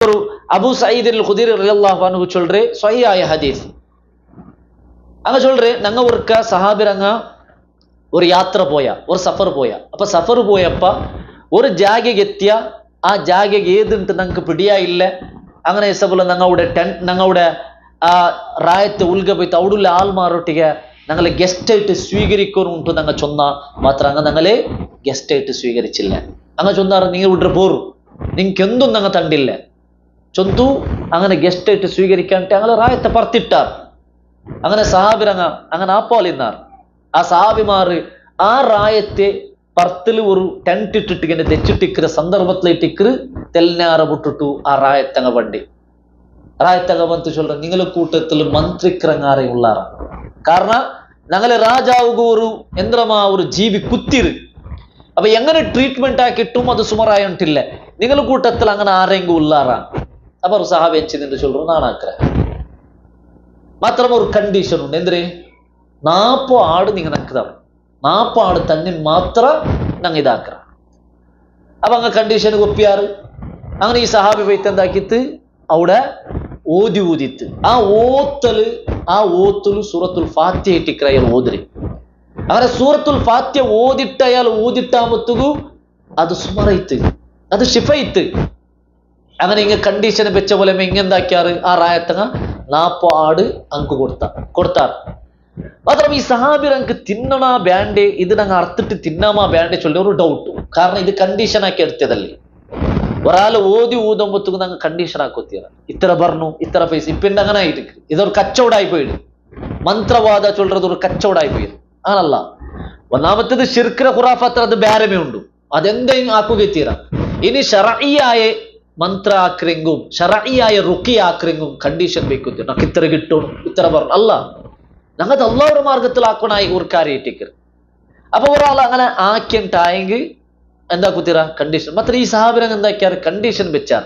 ஒரு அபு சயீத் அல் குத்ரி ரலியல்லாஹு அன்ஹு சொல்றே சஹீஹாய ஹதீஸ். அங்க சொல்றே நாங்க ஒருக்க சஹாபிரங்க ஒரு யாத்திரை போயா, ஒரு சஃபர் போயா. அப்ப சஃபர் போயப்ப ஒரு ജാഗെಗೆ എത്തിയ ആ ജാഗെಗೆ ഏതുണ്ട് ഞങ്ങൾക്ക് പിടിയാ ഇല്ല. അങ്ങനെ ഇസബുല ഞങ്ങളുടെ ആ റായത്തെ ഉൽഗ പോയിട്ട് അവിടുള്ള ആൾമാരൊട്ടിಗೆ ഞങ്ങളെ ഗസ്റ്റ് ആയിട്ട് സ്വീകരിക്കുന്നുണ്ട് ഞങ്ങൾ ചൊന്ന മാത്രം അങ്ങ് ഞങ്ങളെ ഗസ്റ്റ് ആയിട്ട് സ്വീകരിച്ചില്ല. അങ്ങ് ചൊന്നാറ് നിങ്ങൾ ഇവിടെ പോറും നിങ്ങൾക്ക് എന്തും ഞങ്ങൾ തണ്ടില്ല ചൊന്തു. അങ്ങനെ ഗസ്റ്റ് ആയിട്ട് സ്വീകരിക്കാണ്ട് ഞങ്ങൾ റായത്തെ പറത്തിട്ടാർ. അങ്ങനെ സഹാബിരങ്ങ അങ്ങനെ ആപ്പാലിന്നാർ. ആ സഹാബിമാർ ആ റായത്തെ പറത്തിൽ ഒരു ടെന്റ് ഇട്ടിട്ട് ഇങ്ങനെ തെച്ചിട്ടിക്കുന്ന സന്ദർഭത്തിലിട്ടിക്കറ് തെല്ലാറ വിട്ടിട്ടു ആ റായത്തങ്ങ വണ്ടി. റായത്തങ്ങ വന്ന് ചൊല്ല നിങ്ങളെ കൂട്ടത്തിൽ മന്ത്രിക്കിറങ്ങാറെ ഉള്ളാറ. കാരണം ഞങ്ങളെ രാജാവുക ഒരു യന്ത്രമാ ഒരു ജീവി കുത്തിര്. അപ്പൊ എങ്ങനെ ട്രീറ്റ്മെന്റ് ആക്കിയിട്ടും അത് സുമറായിട്ടില്ല. നിങ്ങളെ കൂട്ടത്തിൽ അങ്ങനെ ആരെങ്കിലും ഉള്ളാറ. അപ്പൊ ഒരു സഹാബി എച്ചിട്ട് ചൊല്ലു നാണാക്കറ. മാത്രം ഒരു കണ്ടീഷൻ ഉണ്ട്. എന്തിന് 40 ആട് നിങ്ങൾ ഞങ്ങൾക്ക് തരണം. 40 ആട് തന്നെ മാത്രം ഞങ്ങൾ ഇതാക്കറ. അപ്പൊ അങ്ങ് കണ്ടീഷൻ ഒപ്പിയാറ്. അങ്ങനെ ഈ സഹാബി പോയിട്ട് എന്താക്കിത്ത് അവിടെ ഓതി ഊതിത്ത് ആ ഓത്തല് സൂറത്തുൽ ഫാത്തിഹ ഇട്ടിക്കറ അയാൾ ഓതിരി. അങ്ങനെ സൂറത്തുൽ ഫാത്തിഹ ഓതിട്ട് അയാൾ ഊതിട്ടാമത്തുകു അത് സുമറയിത്ത്, അത് ഷിഫയിത്ത്. അങ്ങനെ ഇങ്ങ കണ്ടീഷൻ വെച്ച പോലെ ഇങ്ങെന്താക്കിയാറ് ആ റായത്തങ്ങ 40 ആട് അങ്ക് കൊടുത്താർ. മാത്രം ഈ സഹാബിർ അങ്ക് തിന്നണ ബാൻഡേ ഇത് ഞങ്ങൾ അർത്തിട്ട് തിന്നാമാ ബാൻഡേ ചൊല്ലി ഒരു ഡൗട്ട്. കാരണം ഇത് കണ്ടീഷൻ ആക്കി എടുത്തതല്ലേ. ഒരാള് ഓതി ഊതുമ്പത്തുക്ക് ഞങ്ങൾ കണ്ടീഷൻ ആക്കൊത്തിയാണ്. ഇത്ര പറഞ്ഞു ഇത്ര പൈസ. ഇപ്പിന്റെ അങ്ങനെ ആയിട്ട് ഇതൊരു കച്ചവടമായി പോയിട്. മന്ത്രവാദ ചൊല്ലത് ഒരു കച്ചവടമായി പോയി ആണല്ല. ഒന്നാമത്തേത് ഷിർക്കിന ഖുറാഫത്ത് അത് ബേരമേ ഉണ്ട്. അതെന്തെങ്കിലും ആക്കുക തീരാ. ഇനി ശറഈയായ ಮಂತ್ರ ಆಕ್ರೆಂಗು ಶರഈಯಾಯ ರುಕಿ ಆಕ್ರೆಂಗು ಕಂಡೀಷನ್ ಬೇಕು. ನಕ್ಕೆ ಇತರ ಗಿಟ್ಟೋಣ ಇತರ പറഞ്ഞു അല്ല ഞങ്ങൾക്ക് അള്ളാഹുടെ മാർഗത്തിൽ ആക്കണായി ഒരു കാര്യമായിട്ടേക്കർ. അപ്പൊ ഒരാൾ അങ്ങനെ ആക്കിയിട്ടായെങ്കിൽ എന്താ കുത്തിറ കണ്ടീഷൻ. മാത്രം ഈ സഹാബിരങ്ങ് എന്താക്കിയാറ് കണ്ടീഷൻ വെച്ചാർ.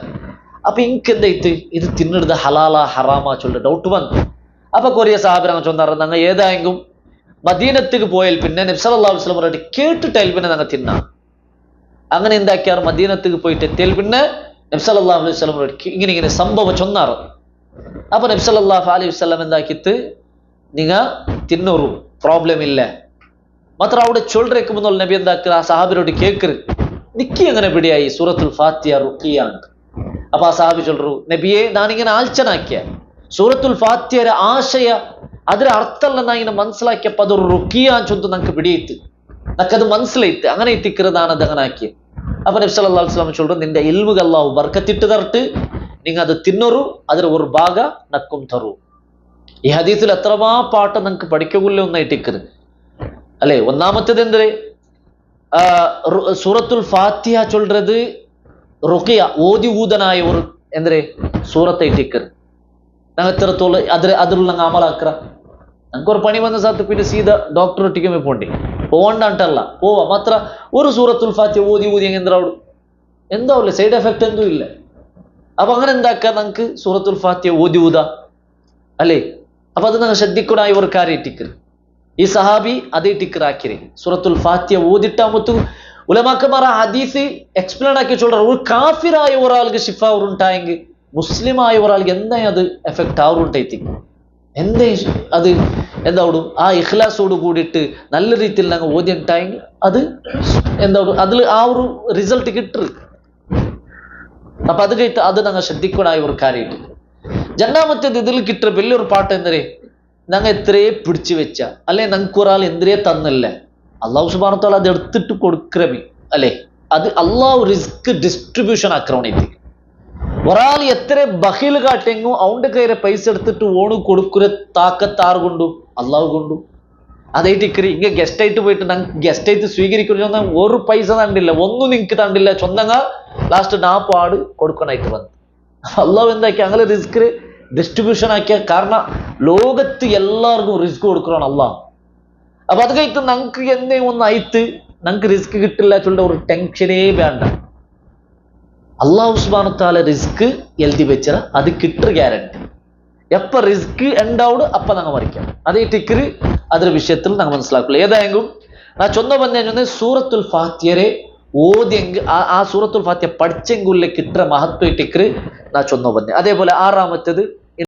അപ്പൊ ഇങ്ക് എന്തായിട്ട് ഇത് തിന്നിടുന്നത് ഹലാല ഹറാമാ ചൊല്ല ഡൗട്ട് വന്നു. അപ്പൊ കൊറിയ സഹാബിരങ്ങ് ചൊന്നാറ് ഞങ്ങൾ ഏതായെങ്കിലും മദീനത്തേക്ക് പോയാൽ പിന്നെ നബി സല്ലല്ലാഹു അലൈഹി വസല്ലം കേട്ടിട്ടാൽ പിന്നെ ഞങ്ങൾ തിന്നാം. അങ്ങനെ എന്താക്കിയാർ മദീനത്തേക്ക് പോയിട്ട് എത്തിയാൽ പിന്നെ നബി സല്ലല്ലാഹു അലൈഹി വസല്ലം ഇങ്ങനെ സംഭവം ചൊന്നാറ്. അപ്പൊ നബി സല്ലല്ലാഹു അലൈഹി വസല്ലം എന്താക്കിത്ത് നിങ്ങൾ തിന്നൊരു പ്രോബ്ലം ഇല്ല. മാത്രം അവിടെ ചൊല്ലേക്ക് മുന്നോൾ നബി എന്താക്കുക ആ സഹാബിരോട് കേക്കറ് നിക്കി എങ്ങനെ പിടിയായി സൂറത്തുൽ ഫാത്തിഹ റുഖിയാണ്. അപ്പൊ ആ സഹാബി ചൊല്ലു നബിയെ ഞാനിങ്ങനെ ആൽച്ചനാക്കിയ സൂറത്തുൽ ഫാത്തിഹയുടെ ആശയ അതിന്റെ അർത്ഥമല്ല ഞാൻ ഇങ്ങനെ മനസ്സിലാക്കിയപ്പോ അതൊരു റുഖിയാന്ന് ചൊന്തു ഞങ്ങൾക്ക് പിടിയിത്ത് നക്കത് മനസ്സിലായിത്ത് അങ്ങനെ ഇത്തിക്കുന്നതാണ് അത് അങ്ങനെ ആക്കിയത്. അപ്പൊ നബി സല്ലല്ലാഹു അലൈഹി വസല്ലം ചൊല്ലു നിന്റെ ഇൽമുക അല്ലാഹു ബർക്കത്തിട്ട് തരട്ട് നിങ്ങൾ അത് തിന്നൊരു അതിൽ ഒരു ഭാഗ നക്കും തറു. ഈ ഹദീസിൽ എത്രമാ പാട്ട് നിങ്ങൾക്ക് പഠിക്കവില്ല ഒന്നായിട്ടിക്കത് അല്ലെ. ഒന്നാമത്തേത് എന്തേ സൂറത്തുൽ ഫാത്തിഹ ചൊല്ലത് റുഖിയ ഓതി ഊതനായ ഒരു എന്തേ സൂറത്തായിട്ടിക്കത് ഞങ്ങൾ എത്രത്തോളം അതിലുള്ള ഞങ്ങൾ അമലാക്കറ. ഞങ്ങൾക്ക് ഒരു പണി വന്ന സ്ഥലത്ത് പിന്നെ സീത ഡോക്ടർ ഒട്ടിക്കുമ്പോ പോകണ്ടല്ല പോവാ. മാത്ര ഒരു സൂറത്തുൽ ഫാത്തിഹ ഓതി എന്താവും എന്താവില്ല സൈഡ് എഫക്ട് എന്തും ഇല്ല. അപ്പൊ അങ്ങനെ എന്താക്ക ഞങ്ങൾക്ക് സൂറത്തുൽ ഫാത്തിഹ ഓതി ഊതാ അല്ലേ. അപ്പൊ അത് ഞങ്ങൾ ശ്രദ്ധിക്കൂടായ ഒരു കാര്യം ഇട്ടിക്കറ്. ഈ സഹാബി അതേ ടിക്കറാക്കിരെ സൂറത്തുൽ ഫാത്തിഹ ഓതിട്ടാമത്തു ഉലമാക്കന്മാർ ആ ഹദീസ് എക്സ്പ്ലെയിൻ ആക്കി ചൊല്ലറ. ഒരു കാഫിറായ ഒരാൾക്ക് ഷിഫ ഉണ്ടായെങ്കിൽ മുസ്ലിം ആയ ഒരാൾക്ക് എന്താ അത് എഫക്ട് ആവുണ്ടായി എന്തേ അത് എന്താവും ആ ഇഖ്ലാസോട് കൂടിയിട്ട് നല്ല രീതിയിൽ ഞങ്ങൾ ഓതിയിട്ടായെങ്കിൽ അത് എന്താവും അതിൽ ആ ഒരു റിസൾട്ട് കിട്ടു. അപ്പൊ അത് കഴിട്ട് അത് ഞങ്ങൾ ശ്രദ്ധിക്കണായ ഒരു കാര്യമായിട്ട്. രണ്ടാമത്തേത് ഇതിൽ കിട്ടുന്ന വലിയൊരു പാട്ട് എന്തേ ഞങ്ങൾ എത്രയെ പിടിച്ചു വെച്ച അല്ലെ ഞങ്ങൾക്ക് ഒരാൾ എന്തരേ തന്നല്ലേ അള്ളാഹു സുബ്ഹാനഹു വ തആല അത് എടുത്തിട്ട് കൊടുക്കറമി അല്ലെ. അത് അള്ളാഹു റിസ്ക് ഡിസ്ട്രിബ്യൂഷൻ ആക്രമണത്തി ഒരാൾ എത്ര ബഹിൽ കാട്ടെങ്ങും അവന്റെ കയ്യിലെ പൈസ എടുത്തിട്ട് ഓണ് കൊടുക്കുര താക്കത്താറ് കൊണ്ടു അള്ളാഹു കൊണ്ടു അതായിട്ട് ഇക്കറി ഇങ്ങ ഗസ്റ്റ് ആയിട്ട് പോയിട്ട് ഞങ്ങൾക്ക് ഗസ്റ്റ് ആയിട്ട് സ്വീകരിക്കുന്ന ഒരു പൈസ തണ്ടില്ല ഒന്നും നിങ്ങൾക്ക് തണ്ടില്ല ചൊന്നങ്ങ ലാസ്റ്റ് 40 ആട് കൊടുക്കണായിട്ട് വന്നു. അള്ളാഹു എന്താക്കി അങ്ങനെ റിസ്ക് ഡിസ്ട്രിബ്യൂഷൻ ആക്കിയ കാരണം ലോകത്ത് എല്ലാവർക്കും റിസ്ക് കൊടുക്കണം അള്ളാഹ്. അപ്പൊ അത് കഴിട്ട് ഞങ്ങൾക്ക് എന്തേ ഒന്ന് അയത്ത് ഞങ്ങൾക്ക് റിസ്ക് കിട്ടില്ല ചൊല്ല ഒരു ടെൻഷനേ വേണ്ട. അള്ളാഹു സുബ്ഹാനഹു വ തആല റിസ്ക് എഴുതി വെച്ചാൽ അത് കിട്ടുക ഗ്യാരണ്ടി. എപ്പ റിസ്ക് ഉണ്ടാവും അപ്പൊ ഞങ്ങൾ മറിക്കാം. അതേ ടിക്കറ് അതൊരു വിഷയത്തിൽ ഞങ്ങൾ മനസ്സിലാക്കില്ല. ഏതായെങ്കിലും ഞാൻ ചൊന്ന പറഞ്ഞ സൂറത്തുൽ ഫാത്തിഹയെ ഓതിയെങ്കിൽ ആ സൂറത്തുൽ ഫാത്തിഹ പഠിച്ചെങ്കിലേ കിട്ടുന്ന മഹത്വം ഇട്ടിക്കറ് നാ ചൊന്നോ ബന്നെ. അതേപോലെ 6ാമത്തേത്